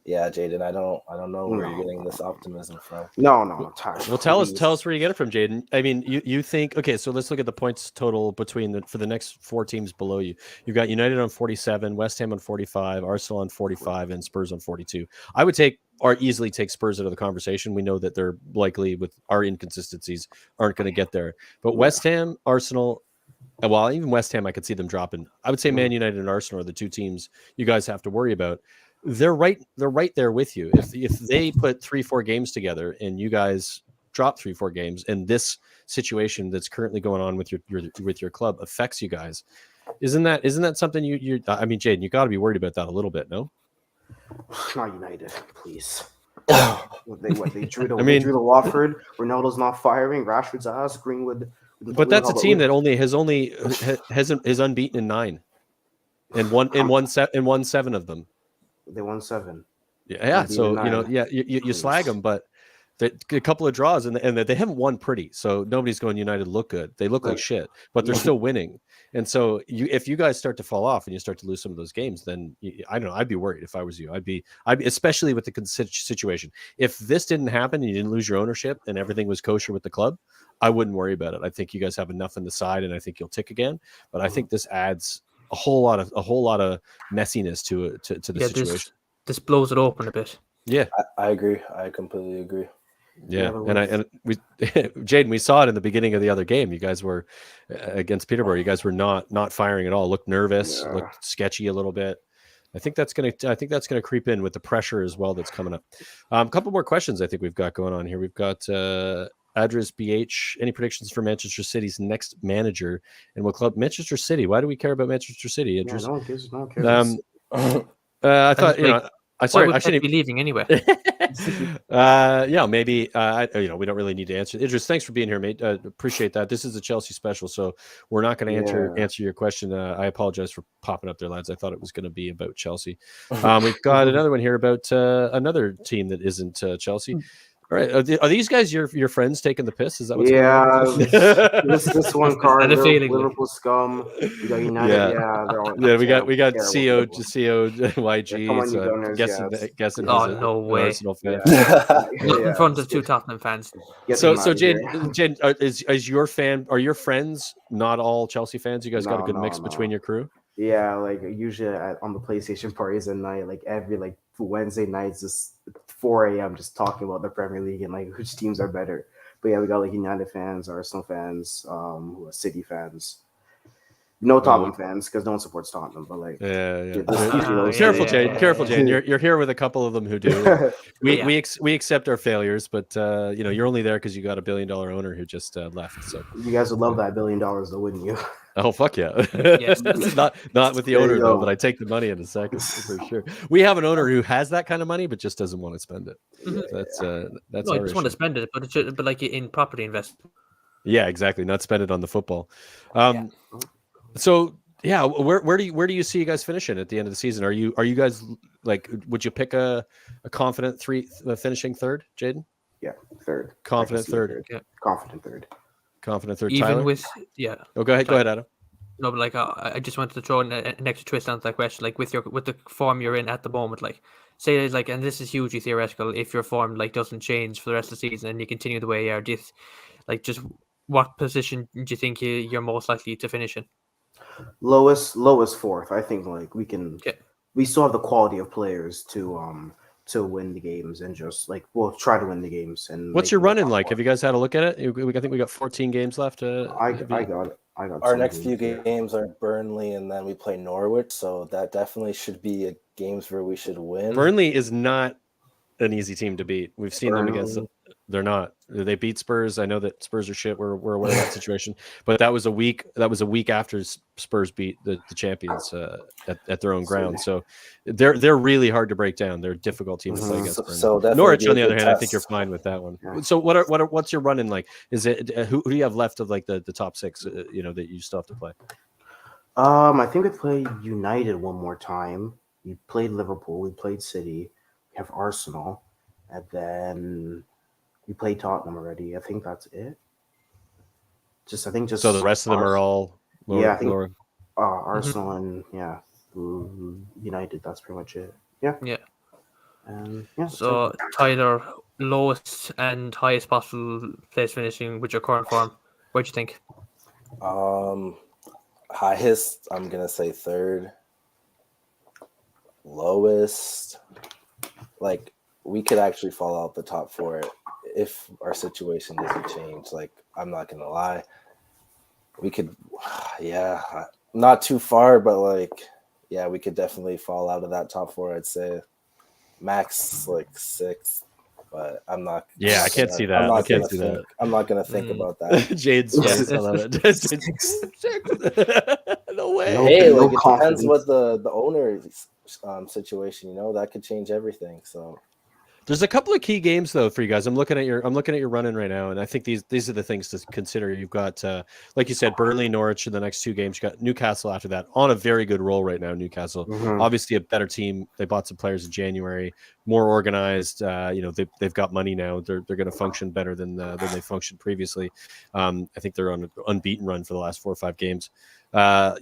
yeah, Jaiden, I don't know where you're getting this optimism from. No. Well, tell us where you get it from, Jaiden. I mean, you think so let's look at the points total for the next 4 teams below you. You've got United on 47, West Ham on 45, Arsenal on 45, and Spurs on 42. I would easily take Spurs out of the conversation. We know that they're likely, with our inconsistencies, aren't going to get there. But West Ham, Arsenal, well, even West Ham, I could see them dropping. I would say Man United and Arsenal are the 2 teams you guys have to worry about. They're right there with you. If they put 3-4 games together and you guys drop 3-4 games, and this situation that's currently going on with your club affects you guys, isn't that something you I mean, Jaiden, you got to be worried about that a little bit, no? Not United, please. They drew the Watford. Ronaldo's not firing. Rashford's ass. Greenwood. But that's a team that is unbeaten in 9, and won 7 of them. They won 7. Yeah. So you slag them, but a couple of draws, and they haven't won pretty, so nobody's going United look good. They look like shit, but they're still winning. And so if you guys start to fall off and you start to lose some of those games, then I don't know. I'd be worried if I was you. I'd be especially with the situation. If this didn't happen and you didn't lose your ownership and everything was kosher with the club, I wouldn't worry about it. I think you guys have enough in the side, and I think you'll tick again. But I think this adds a whole lot of messiness to the situation. This blows it open a bit. Yeah, I agree. I completely agree. Yeah, Jaiden, we saw it in the beginning of the other game. You guys were against Peterborough. You guys were not firing at all. Looked nervous. Looked sketchy a little bit. I think that's gonna creep in with the pressure as well that's coming up. A couple more questions I think we've got going on here. We've got Adris BH. Any predictions for Manchester City's next manager and what club? Manchester City. Why do we care about Manchester City? Yeah, no one cares. I thought I shouldn't be leaving anyway. Yeah, maybe. We don't really need to answer. Idris, thanks for being here, mate. Appreciate that. This is a Chelsea special, so we're not going to answer your question. I apologize for popping up there, lads. I thought it was going to be about Chelsea. We've got another one here about another team that isn't Chelsea. All right, are these guys your friends taking the piss? Is that what's going on? this one card, Liverpool scum. You got United, they're all we got COYG. Guessing no way. Arsenal fan. In front of two Tottenham fans. So Jen, is your fan? Are your friends not all Chelsea fans? You guys got a good mix between your crew. Yeah, like usually on the PlayStation parties at night, like every Wednesday nights, just 4 a.m. just talking about the Premier League and like which teams are better. But yeah, we got like United fans, Arsenal fans, who are City fans. No Tottenham fans because no one supports Tottenham. But like, careful, Jane. Careful, Jane. You're here with a couple of them who do. We accept our failures, but you're only there because you got $1 billion owner who just left. So you guys would love that $1 billion, though, wouldn't you? Oh fuck yeah! Yes. not with the owner though, but I take the money in a second for sure. We have an owner who has that kind of money, but just doesn't want to spend it. That's I just want to spend it, but like in property investment. Yeah, exactly. Not spend it on the football. So yeah, where do you see you guys finishing at the end of the season? Are you guys like? Would you pick a confident finishing third, Jaiden? Yeah, third. Confident third. Yeah. Confident third. Confident third. Even Tyler? Oh, go ahead, Adam. No, but like I just wanted to throw in an extra twist onto that question. Like with the form you're in at the moment, like say like, and this is hugely theoretical. If your form doesn't change for the rest of the season and you continue the way you are, just what position do you think you're most likely to finish in? Lowest fourth. I think we still have the quality of players to win the games and just try to win the games. And what's your running like? Have you guys had a look at it? I think we got 14 games left. I got it. Our next few games are Burnley, and then we play Norwich. So that definitely should be games where we should win. Burnley is not an easy team to beat. We've seen them against them. They're not. They beat Spurs. I know that Spurs are shit. We're aware of that situation. But that was a week after Spurs beat the champions at their own ground. So they're really hard to break down. They're a difficult team to play against. So Norwich, on the other hand, I think you're fine with that one. Yeah. So what's your running like? Is it who do you have left of like the top six? That you still have to play. I think we play United one more time. We played Liverpool. We played City. We have Arsenal, and then we played Tottenham already. I think that's it. So the rest of them are all lower. Yeah, I think Arsenal and United. That's pretty much it. Yeah. Yeah. So Tyler, lowest and highest possible place finishing with your current form. What do you think? Highest, I'm gonna say third. Lowest, we could actually fall out the top four if our situation doesn't change. I'm not gonna lie, we could, not too far, but we could definitely fall out of that top four. I'd say max sixth, but I'm not. Yeah, I can't see that. I'm not gonna think about that. Jade's face. I love it. No way. Hey, it depends what the owner situation. That could change everything. So. There's a couple of key games though for you guys. I'm looking at your run-in right now, and I think these are the things to consider. You've got, like you said, Burnley, Norwich in the next 2 games. You got Newcastle after that, on a very good roll right now. Newcastle, obviously a better team. They bought some players in January, more organized. They've got money now. They're going to function better than they functioned previously. I think they're on an unbeaten run for the last 4 or 5 games.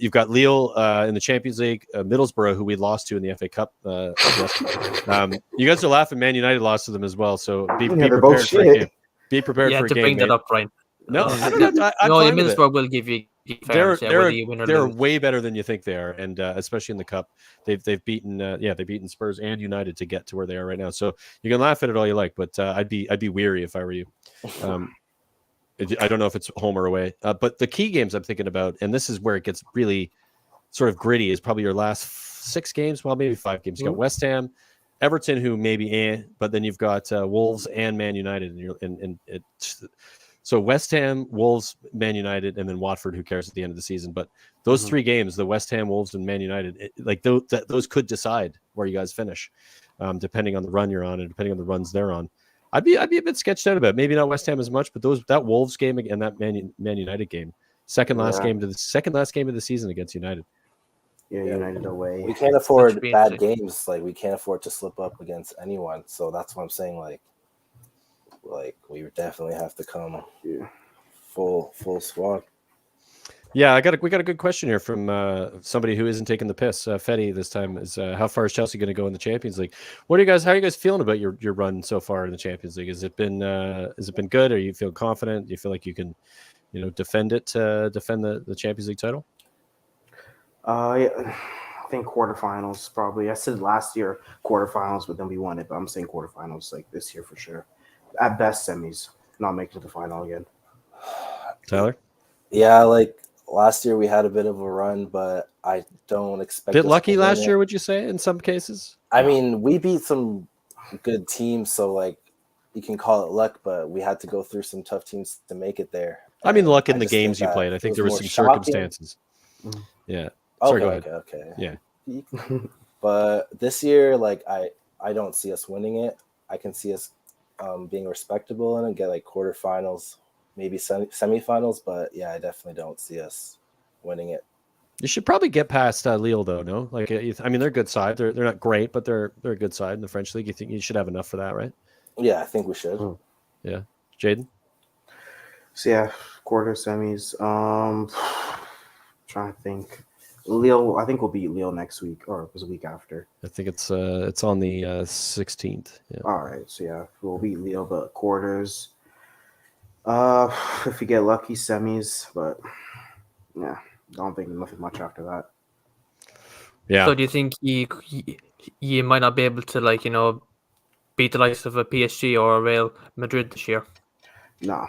You've got Lille in the Champions League, Middlesbrough, who we lost to in the FA Cup. You guys are laughing. Man United lost to them as well, so be prepared for a game. Be prepared for a game. To bring that up, Brian. No, I don't know. I'm fine with it. Middlesbrough will give you. They're way better than you think they are, and especially in the cup, they've beaten Spurs and United to get to where they are right now. So you can laugh at it all you like, but I'd be weary if I were you. I don't know if it's home or away, but the key games I'm thinking about, and this is where it gets really sort of gritty, is probably your last 6 games, well, maybe 5 games. You got West Ham, Everton, who maybe but then you've got Wolves and Man United, so West Ham, Wolves, Man United, and then Watford. Who cares at the end of the season? But those 3 games, the West Ham, Wolves, and Man United, those could decide where you guys finish, depending on the run you're on and depending on the runs they're on. I'd be a bit sketched out about it. Maybe not West Ham as much, but that Wolves game and that Man United game, second last game of the season against United. Yeah, United away. We can't afford bad games. Like, we can't afford to slip up against anyone. So that's what I'm saying. Like we definitely have to come full squad. Yeah, we got a good question here from somebody who isn't taking the piss. Fetty this time is how far is Chelsea going to go in the Champions League? How are you guys feeling about your run so far in the Champions League? Has it been good? Are you feel confident? Do you feel like you can, defend the Champions League title? Yeah, I think quarterfinals probably. I said last year quarterfinals, but then we won it. But I'm saying quarterfinals like this year for sure. At best semis, not making it to the final again. Tyler? Yeah, like last year we had a bit of a run, but I don't expect. Bit lucky last year, would you say? In some cases, I mean, we beat some good teams, so like you can call it luck, but we had to go through some tough teams to make it there. I mean, luck in the games you played. I think there was some circumstances. Yeah. Sorry, go ahead. Okay. Yeah. But this year, like I don't see us winning it. I can see us being respectable and get like quarterfinals, maybe semifinals. But yeah, I definitely don't see us winning it. You should probably get past Lille, though. No, like I mean, they're a good side. They're not great, but they're a good side in the French league. You think you should have enough for that, right? Yeah, I think we should. Yeah, Jaiden. So yeah, quarter semis. Trying to think. Lille, I think we'll beat Lille next week, or it was a week after. I think it's on the 16th. Yeah. All right, so yeah, we'll beat Lille, but quarters. If we get lucky, semis, but yeah, don't think nothing much after that. Yeah. So do you think you might not be able to beat the likes of a PSG or a Real Madrid this year? No.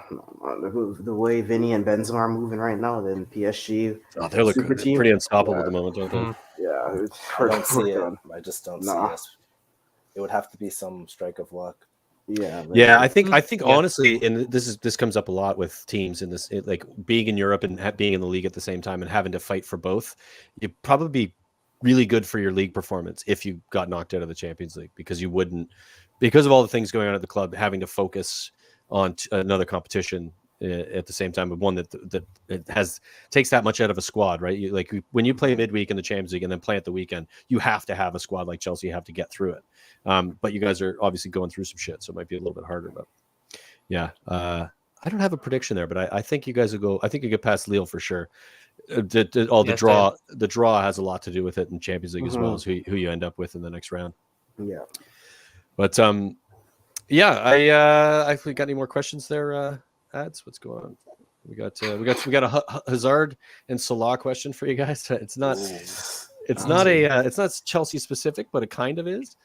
The way Vinny and Benzema are moving right now, then PSG. Oh, they're looking pretty unstoppable at the moment, don't they? Yeah, I don't see it. I just don't see us. It would have to be some strike of luck. Yeah. I think honestly, and this comes up a lot with teams in this, like being in Europe and being in the league at the same time and having to fight for both. You'd probably be really good for your league performance if you got knocked out of the Champions League, because you wouldn't, because of all the things going on at the club, having to focus on another competition at the same time, of one that it takes that much out of a squad, right? When you play midweek in the Champions League and then play at the weekend, you have to have a squad like Chelsea. You have to get through it. But you guys are obviously going through some shit, so it might be a little bit harder. But yeah, I don't have a prediction there, but I think you guys will go. I think you get past Lille for sure. The draw has a lot to do with it in Champions League as well as who you end up with in the next round. Yeah, but yeah, if we got any more questions there, ads, what's going on? We got a Hazard and Salah question for you guys. It's not Chelsea specific, but it kind of is.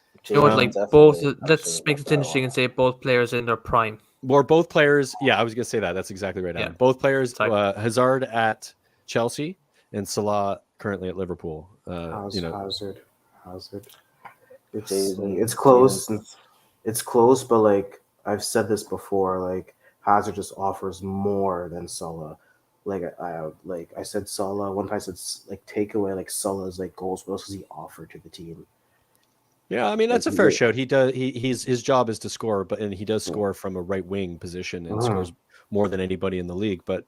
Both. Let's make it interesting and say both players in their prime. Or both players. Yeah, I was gonna say that. That's exactly right. Yeah. Both players. Hazard at Chelsea and Salah currently at Liverpool. Hazard. It's close. It's close, but like I've said this before, like Hazard just offers more than Salah. Like I said, Salah. One time I said like take away like Salah's like goals, what else does he offer to the team? Yeah, I mean that's a fair shout. He does. His job is to score, and he does score from a right wing position and scores more than anybody in the league. But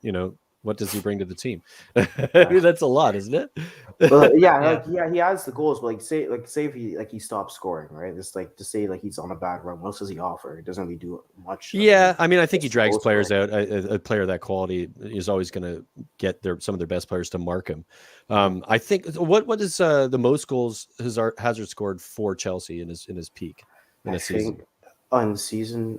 what does he bring to the team? I mean, that's a lot, isn't it? Well, yeah, he has the goals, but say if he stops scoring, right? Just to say he's on a bad run. What else does he offer? He doesn't really do much. Yeah, I mean, I think he drags players out. A player of that quality is always going to get some of their best players to mark him. I think what is the most goals Hazard scored for Chelsea in his peak in a season? In the season,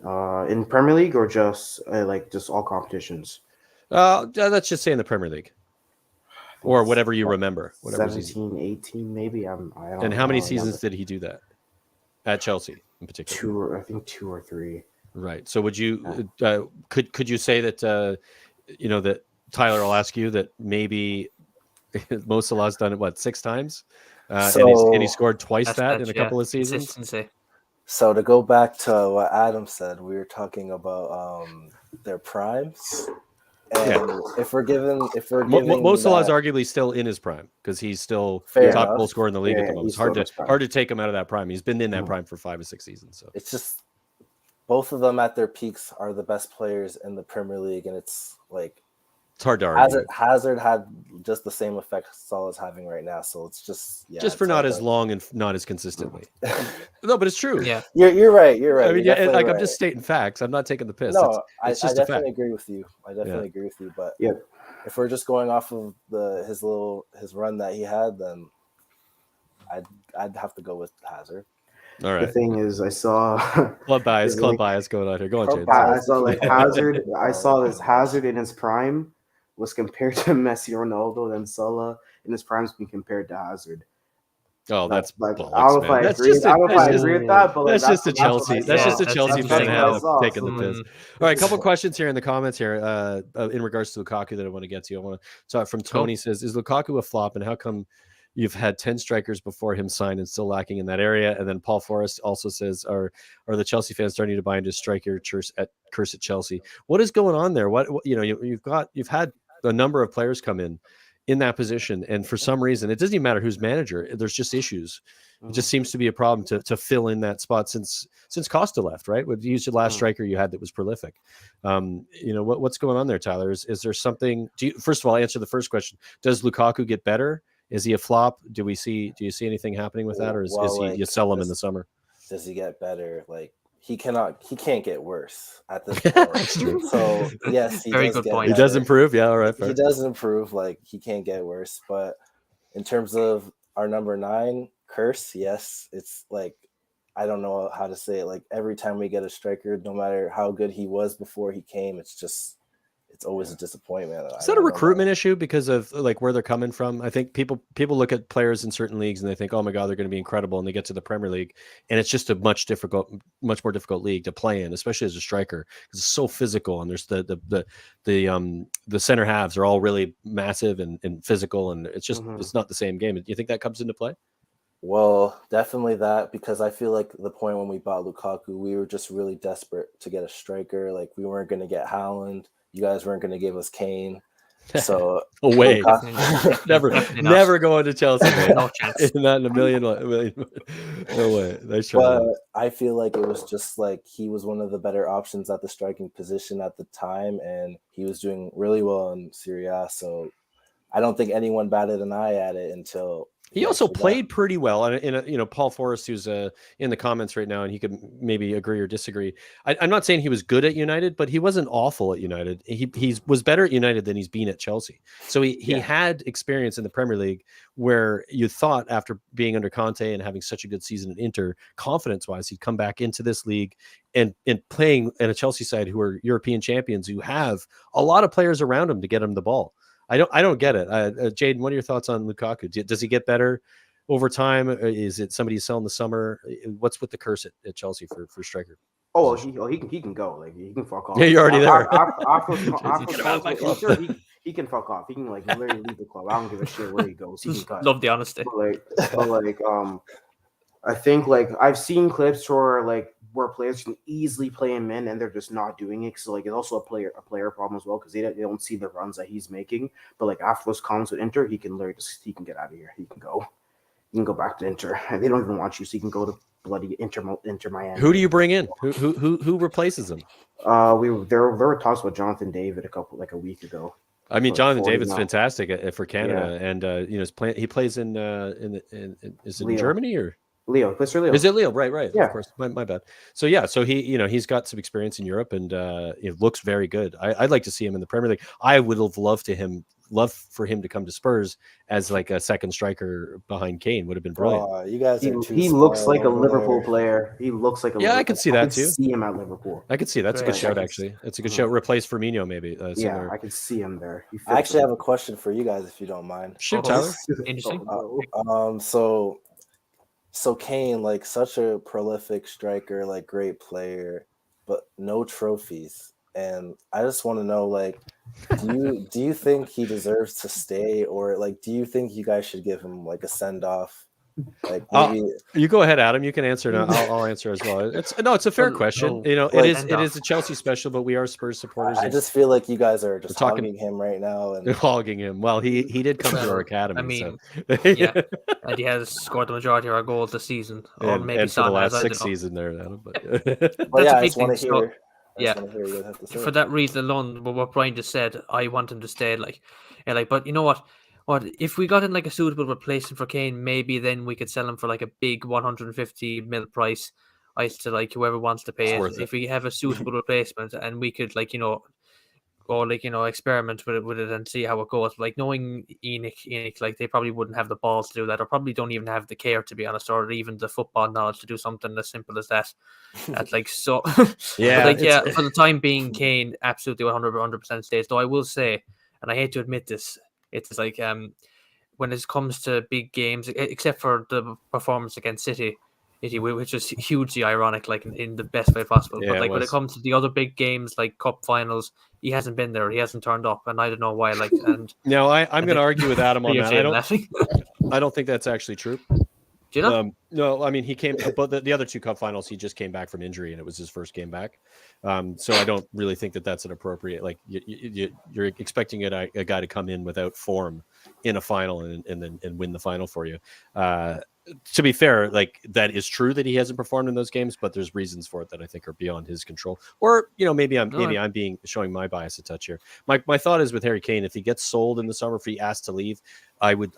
in Premier League or just all competitions. Let's just say in the Premier League. Or whatever you remember. 17, 18 maybe. I don't know. And how many seasons did he do that? At Chelsea in particular? I think 2 or 3. Right. So would you could you say that that Tyler will ask you that maybe Mo Salah's done it 6 times? And he scored twice that in a couple of seasons. Consistency. So to go back to what Adam said, we were talking about their primes. And if we're giving Mo Salah's arguably still in his prime because he's still top goal scorer in the league at the moment. It's hard to take him out of that prime. He's been in that prime for 5 or 6 seasons. So it's just both of them at their peaks are the best players in the Premier League, and it's hard to argue. Hazard had just the same effect Salah's having right now, so it's just for not as long and not as consistently. No, but it's true. Yeah, you're right. You're right. I mean, I'm just stating facts. I'm not taking the piss. No, it's I just definitely agree with you. But if we're just going off of his run that he had, then I'd have to go with Hazard. All right. The thing is, I saw club bias going on here. Go on, Jaiden. I saw Hazard. I saw this Hazard in his prime was compared to Messi, Ronaldo, then Salah in his prime has been compared to Hazard. Oh, that's I don't know if I agree with that, but that's just a Chelsea. That's just a Chelsea fan taking the piss. All right, a couple questions here in the comments here in regards to Lukaku that I want to get to. I want to talk from Tony. Says, is Lukaku a flop, and how come you've had 10 strikers before him sign and still lacking in that area? And then Paul Forrest also says, are the Chelsea fans starting to buy into striker curse at Chelsea? What is going on there? What you've had a number of players come in that position, and for some reason it doesn't even matter who's manager, there's just issues. It just seems to be a problem to fill in that spot since Costa left, right? Would you use the last striker you had that was prolific? What's going on there, Tyler? Is there something? First of all, answer the first question. Does Lukaku get better? Is he a flop? Do you see anything happening with that, or is he you sell him in the summer? Does he get better? He can't get worse at this point. So yes, he does improve. Yeah, all right. He does improve. He can't get worse. But in terms of our number 9 curse, yes, it's I don't know how to say it. Every time we get a striker, no matter how good he was before he came, it's always a disappointment. Is that a recruitment issue because of where they're coming from? I think people look at players in certain leagues and they think, oh my God, they're going to be incredible. And they get to the Premier League and it's just a much more difficult league to play in, especially as a striker, because it's so physical. And there's the center halves are all really massive and physical. And it's just, it's not the same game. Do you think that comes into play? Well, definitely that, because I feel like the point when we bought Lukaku, we were just really desperate to get a striker. We weren't going to get Haaland. You guys weren't going to give us Kane. So no way. Never going to Chelsea. No chance. Not in a million. No way. But I feel like it was just he was one of the better options at the striking position at the time, and he was doing really well in Serie A. So I don't think anyone batted an eye at it until he also played pretty well. And Paul Forrest, who's in the comments right now, and he could maybe agree or disagree. I'm not saying he was good at United, but he wasn't awful at United. He was better at United than he's been at Chelsea. So he had experience in the Premier League, where you thought after being under Conte and having such a good season at Inter, confidence-wise, he'd come back into this league and playing at a Chelsea side who are European champions, who have a lot of players around him to get him the ball. I don't get it. Jaiden, what are your thoughts on Lukaku? Does he get better over time? Is it somebody you sell in the summer? What's with the curse at Chelsea for striker? Oh, he can go. He can fuck off. Yeah, you're already there. He can fuck off. He can literally leave the club. I don't give a shit where he goes. He can cut. Love the honesty. I think I've seen clips where players can easily play him in and they're just not doing it. So it's also a player problem as well, because they don't see the runs that he's making. But after those comments with Inter, he can get out of here. He can go back to Inter, and they don't even want you, so he can go to bloody Inter Miami. Who do you bring in? Who replaces him? There were talks about Jonathan David a week ago. I mean, But Jonathan 40 David's now. fantastic for Canada, and he plays in is it in Germany or Leo? That's Leo. Is it Leo? Right. Yeah. Of course. My bad. So yeah, so he's got some experience in Europe, and it looks very good. I'd like to see him in the Premier League. I would have loved for him to come to Spurs as like a second striker behind Kane. Would have been brilliant. You guys are He looks like a Liverpool player. He looks like a I could see that too. See him at Liverpool. I could see that's a good shout actually. It's a good shout. Replace Firmino maybe. Yeah, I could see him there. I actually have a question for you guys if you don't mind. Shoot, Tyler. Interesting. So Kane, like such a prolific striker, like great player, but no trophies. And I just want to know, like, do you think he deserves to stay, or like, do you think you guys should give him like a send off? Like, maybe you go ahead, Adam. You can answer it. I'll answer as well. It's a fair question. It is a Chelsea special, but we are Spurs supporters. I just feel like you guys are just hogging him right now and hogging him. Well, he did come to our academy. I mean, so. Yeah, and he has scored the majority of our goals this season, or maybe and for the last 6 seasons there, Adam. But yeah, I just want to hear. For that reason alone, what Brian just said, I want him to stay. But you know what? What if we got in like a suitable replacement for Kane? Maybe then we could sell him for like a big 150 mil price. To like whoever wants to pay it. If we have a suitable replacement, and we could experiment with it and see how it goes. Like knowing Enoch, like they probably wouldn't have the balls to do that, or probably don't even have the care, to be honest, or even the football knowledge to do something as simple as that. For the time being, Kane absolutely 100% stays. Though I will say, and I hate to admit this, it's like when it comes to big games, except for the performance against City, which was hugely ironic, like in the best way possible. Yeah, but like when it comes to the other big games, like cup finals, he hasn't been there. He hasn't turned up, and I don't know why. No, I'm going to argue with Adam on that. I don't think that's actually true. Do you know? No, I mean he came, but the other 2 cup finals, he just came back from injury, and it was his first game back. So I don't really think that that's an appropriate. Like you're expecting a guy to come in without form in a final and win the final for you. To be fair, like that is true that he hasn't performed in those games, but there's reasons for it that I think are beyond his control. Or maybe I'm showing my bias a touch here. My thought is with Harry Kane, if he gets sold in the summer, if he asked to leave, I would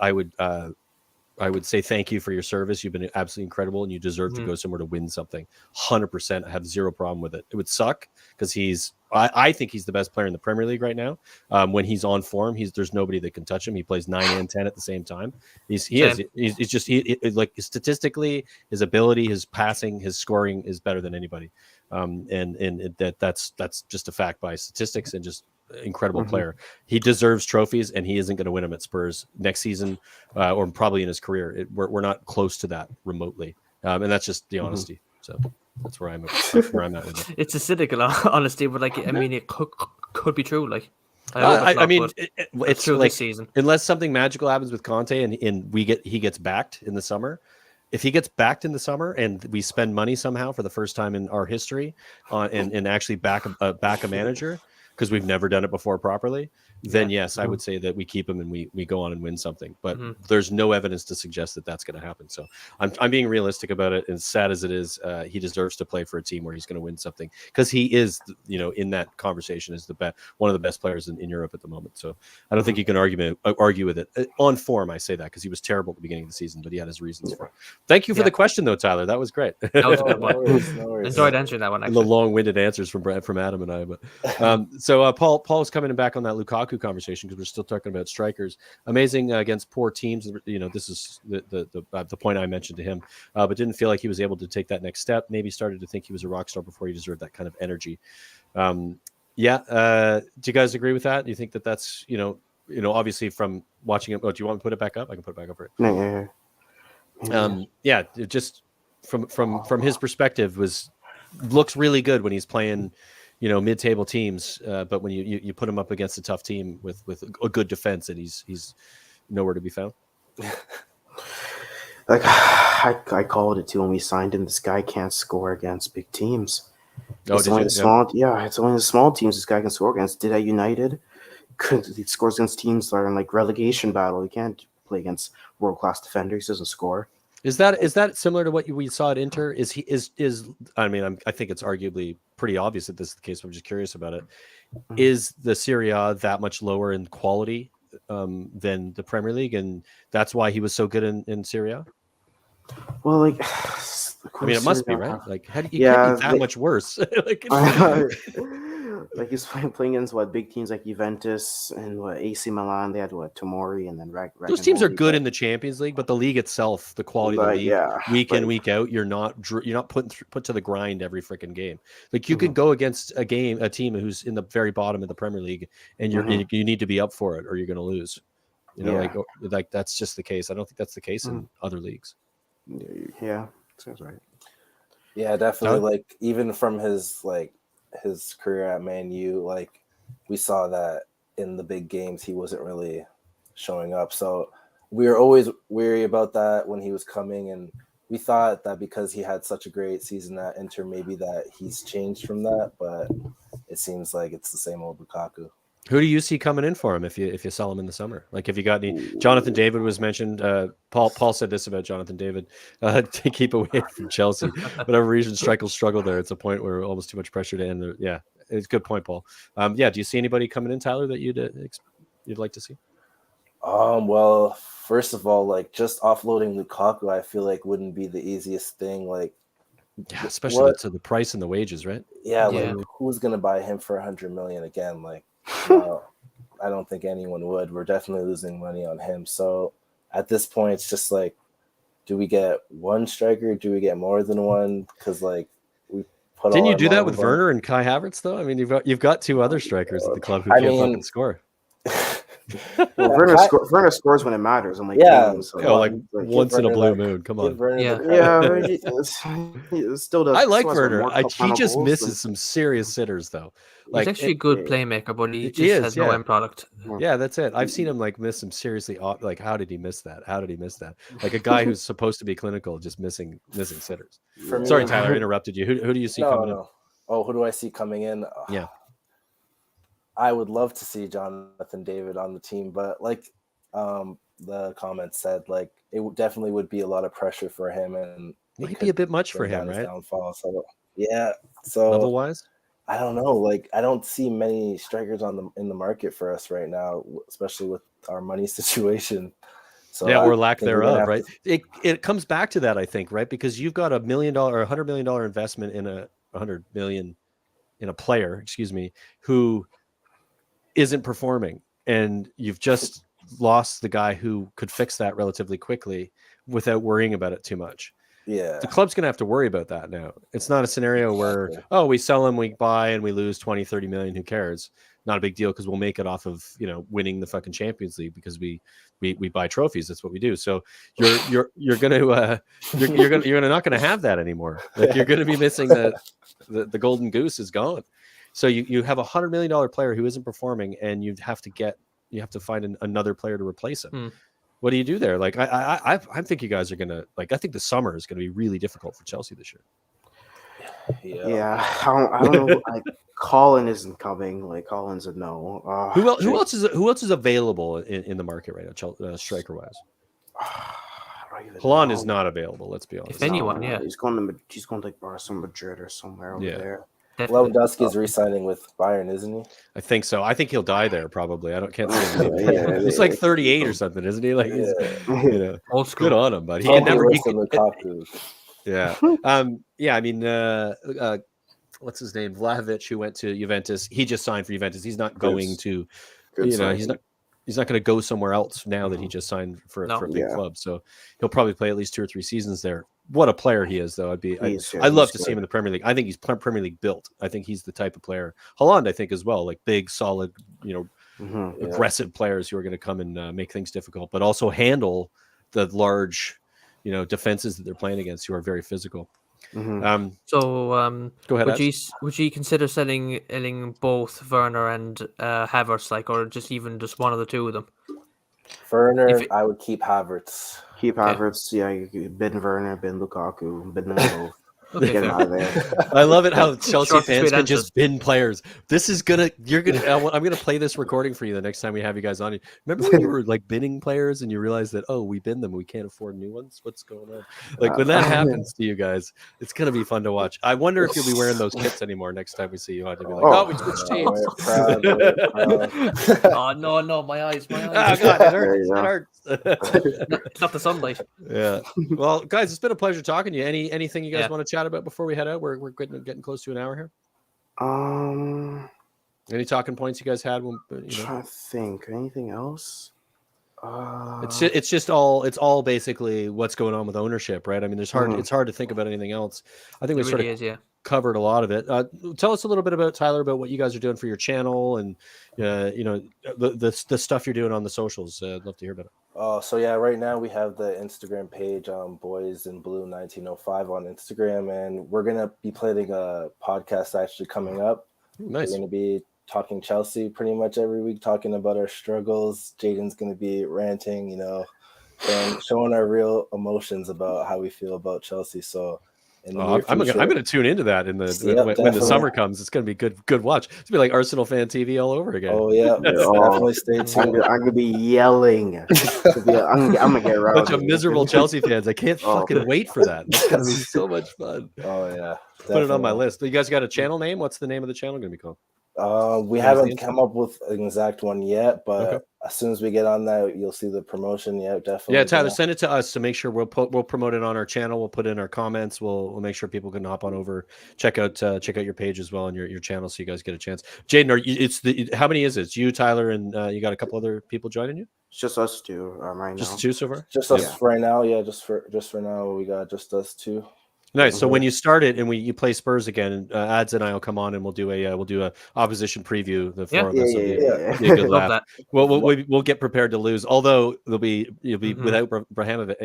say thank you for your service. You've been absolutely incredible, and you deserve to go somewhere to win something. 100%. I have zero problem with it. It would suck because I think he's the best player in the Premier League right now. When he's on form, there's nobody that can touch him. He plays 9 and 10 at the same time. He's statistically, his ability, his passing, his scoring is better than anybody. That's just a fact by statistics and just incredible player. He deserves trophies, and he isn't going to win them at Spurs next season, or probably in his career. We're not close to that remotely, and that's just the honesty. So that's where I'm at with it. It's a cynical honesty, but I mean, it could be true. Like, it's true like, this season, unless something magical happens with Conte and he gets backed in the summer. If he gets backed in the summer and we spend money somehow for the first time in our history and actually back a manager, because we've never done it before properly, then yes, I would say that we keep him and we go on and win something. But there's no evidence to suggest that that's going to happen. So I'm being realistic about it. And sad as it is, he deserves to play for a team where he's going to win something, because he is, in that conversation is one of the best players in Europe at the moment. So I don't think you can argue with it on form. I say that because he was terrible at the beginning of the season, but he had his reasons for it. Thank you for the question though, Tyler. That was great. That was a good one. No worries. Enjoyed answering that one. Actually. The long-winded answers from Adam and I, but so Paul's coming back on that Lukaku conversation because we're still talking about strikers. Amazing against poor teams. This is the point I mentioned to him, but didn't feel like he was able to take that next step. Maybe started to think he was a rock star before he deserved that kind of energy. Do you guys agree with that? Do you think that that's obviously from watching it? Oh, do you want me to put it back up? I can put it back up for it. Just from his perspective, looks really good when he's playing mid-table teams, but when you put him up against a tough team with a good defense, and he's nowhere to be found. Like I called it too when we signed him. This guy can't score against big teams. It's only the small teams this guy can score against. Did at United, he scores against teams that are in like relegation battle. He can't play against world-class defenders. He doesn't score. Is that similar to what we saw at Inter? I mean, I think it's arguably pretty obvious that this is the case. But I'm just curious about it. Is the Serie A that much lower in quality than the Premier League, and that's why he was so good in Serie A? Well, like, I mean, it must be, right? Like, how do you Yeah, can't be that much worse? Like, like he's playing against big teams like Juventus and AC Milan. They had Tomori and then those teams are Ragagnoli, good but- in the Champions League, but the league itself, the quality of the league, week in, week out, you're not put to the grind every freaking game. Like you can go against a team who's in the very bottom of the Premier League, and you need to be up for it, or you're going to lose. You know, like that's just the case. I don't think that's the case in other leagues. Yeah, sounds right. Yeah, definitely. Like even from his career at Man U, like we saw that in the big games he wasn't really showing up. So we were always wary about that when he was coming, and we thought that because he had such a great season at Inter, maybe that he's changed from that, but it seems like it's the same old Lukaku. Who do you see coming in for him if you sell him in the summer? Like, if you got any, Jonathan David was mentioned. Paul said this about Jonathan David to keep away from Chelsea. Whatever reason, strikers struggle there. It's a point where almost too much pressure to end. Yeah, it's a good point, Paul. Do you see anybody coming in, Tyler, that you'd like to see? Well, first of all, like just offloading Lukaku, I feel like wouldn't be the easiest thing. Like, yeah, especially to the price and the wages, right? Yeah, like who's gonna buy him for $100 million again? Like. I don't think anyone would. We're definitely losing money on him. So at this point, it's just like, do we get one striker? Do we get more than one? Because like we put. Didn't you do that with Werner and Kai Havertz though? I mean, you've got two other strikers at the club who can't fucking score. Well, Werner scores when it matters. I'm like, games, so like once in a blue moon. Come on. He still does. I like Werner. He just misses some serious sitters though. Like, he's actually a good playmaker, but he just has no end product. Yeah, that's it. I've seen him like miss some seriously like, how did he miss that? How did he miss that? Like a guy who's supposed to be clinical, just missing sitters. Sorry, Tyler, I interrupted you. Who do you see coming in? Oh, who do I see coming in? Yeah. I would love to see Jonathan David on the team, but like the comments said, like it definitely would be a lot of pressure for him, and it could be a bit much for him, right? Downfall. So level wise, I don't know. Like I don't see many strikers in the market for us right now, especially with our money situation. So or lack thereof, right? It comes back to that, I think, right? Because you've got $1 million or $100 million investment in $100 million in a player, who isn't performing, and you've just lost the guy who could fix that relatively quickly without worrying about it too much. Yeah, the club's gonna have to worry about that now. It's not a scenario where we sell him, we buy, and we lose 20-30 million. Who cares? Not a big deal, because we'll make it off of winning the fucking Champions League, because we buy trophies. That's what we do. So you're gonna not gonna have that anymore. Like, you're gonna be missing the golden goose is gone. So you have $100 million player who isn't performing, and you have to find another player to replace him. What do you do there? Like I think you guys are gonna I think the summer is gonna be really difficult for Chelsea this year. Yeah, I don't know. Like, Colin isn't coming. Like, Colin's a no. Who else is available in the market right now, striker wise? Haaland is not available. Let's be honest. If anyone, he's going to like Barcelona, Madrid, or somewhere over there. Lewandowski is re-signing with Bayern, isn't he? I think so. I think he'll die there probably. Can't see him. He's like 38 or something, isn't he? Like, he's, old school. Good on him, but he can never. Yeah. I mean, what's his name? Vlahovic, who went to Juventus. He just signed for Juventus. He's not going to. He's not going to go somewhere else now that he just signed for a big club. So he'll probably play at least 2 or 3 seasons there. What a player he is, though. I'd love to see him in the Premier League. I think he's Premier League built. I think he's the type of player. Haaland, I think, as well, like big, solid, aggressive players who are going to come and make things difficult, but also handle the large, defenses that they're playing against, who are very physical. So go ahead. Would you consider selling both Werner and Havertz, or just one of the two of them? Werner, I would keep Havertz. Havertz, yeah. You bin Werner, bin Lukaku, bin them both. Okay, Get him fair. out of there. I love it how Chelsea Short and fans sweet can answers. just bin players. I'm gonna play this recording for you the next time we have you guys on. Remember when you were like binning players and you realized that we bin them, we can't afford new ones. What's going on? Like when that happens to you guys, it's gonna be fun to watch. I wonder if you'll be wearing those kits anymore next time we see you. I'll be like, we switched teams. We're proud, we're proud. Oh no, my eyes. Oh God, it There you hurts. go. It hurts. It's not the sunlight. Yeah. Well, guys, it's been a pleasure talking to you. Anything you guys Yeah. want to chat about before we head out? We're getting close to an hour here. Any talking points you guys had? When, Trying to think. Anything else? It's all basically what's going on with ownership, right? I mean, it's hard to think about anything else. I think we It sort really of is, yeah. covered a lot of it. Tell us a little bit about Tyler, about what you guys are doing for your channel, and the stuff you're doing on the socials. I'd love to hear about it. So yeah, right now we have the Instagram page, Boys in Blue 1905 on Instagram, and we're gonna be planning a podcast actually coming up. Nice. We're gonna be talking Chelsea pretty much every week, talking about our struggles. Jaiden's gonna be ranting, and showing our real emotions about how we feel about Chelsea. So I'm gonna tune into that when the summer comes. It's gonna be good watch. It's gonna be like Arsenal fan TV all over again. Oh yeah, definitely stay tuned. I'm gonna be yelling. I'm gonna get around. Bunch of miserable Chelsea fans. I can't fucking wait for that. It's gonna be so much fun. Oh yeah, Put it on my list. You guys got a channel name? What's the name of the channel gonna be called? We haven't come up with an exact one yet, but Okay. as soon as we get on that, you'll see the promotion. Yeah, definitely. Yeah, Tyler, send it to us to make sure we'll promote it on our channel. We'll put it in our comments. We'll make sure people can hop on over, check out your page as well and your channel, so you guys get a chance. Jaiden, how many is it? It's you, Tyler, and you got a couple other people joining you? It's just us two right now. Just two so far? Just us right now. Yeah, just for now, we got just us two. Nice. So when you start it and you play Spurs again, Ads and I will come on and we'll do a opposition preview. The four of us. Yeah. Be a good Love laugh. that. We'll get prepared to lose. Although you'll be without Ibrahimovic.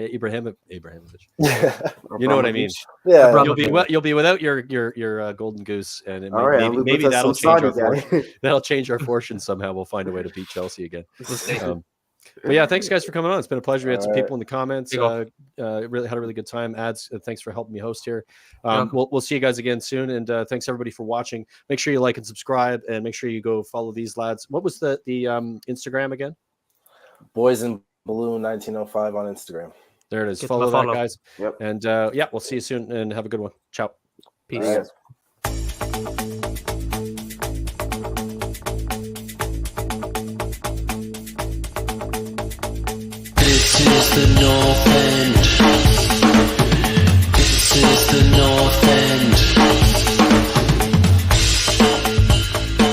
You know what I mean? Yeah, You'll be without your golden goose, and maybe with that'll some change our Saudi fortune. That'll change our fortune somehow. We'll find a way to beat Chelsea again. But yeah, thanks guys for coming on. It's been a pleasure. We had some people in the comments. Really had a really good time. Ads, thanks for helping me host here. We'll see you guys again soon, and thanks everybody for watching. Make sure you like and subscribe, and make sure you go follow these lads. What was the Instagram again? Boys in Blue 1905 on Instagram. There it is. Get Follow them a that, guys. Yep. And we'll see you soon, and have a good one. Ciao. Peace. All right. This is the North End.